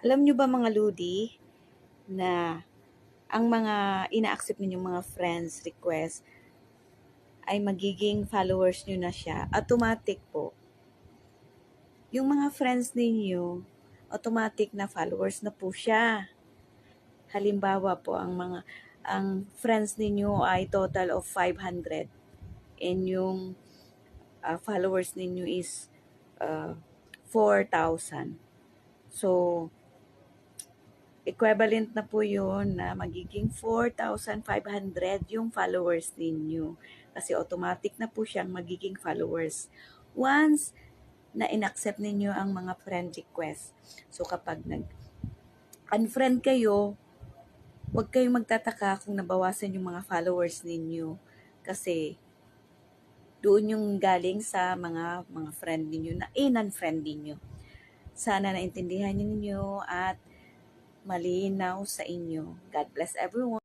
Alam nyo ba mga Ludi, na ang mga ina-accept ninyong mga friends request ay magiging followers nyo na siya, automatic po. Yung mga friends ninyo, automatic na followers na po siya. Halimbawa po, ang friends ninyo ay total of 500 and yung followers ninyo is 4,000. So, equivalent na po yun na magiging 4,500 yung followers ninyo. Kasi automatic na po siyang magiging followers once na inaccept ninyo ang mga friend request. So kapag nag-unfriend kayo, huwag kayong magtataka kung nabawasan yung mga followers ninyo. Kasi doon yung galing sa mga friend ninyo na in-unfriend ninyo. Sana naintindihan ninyo at malinaw sa inyo. God bless everyone.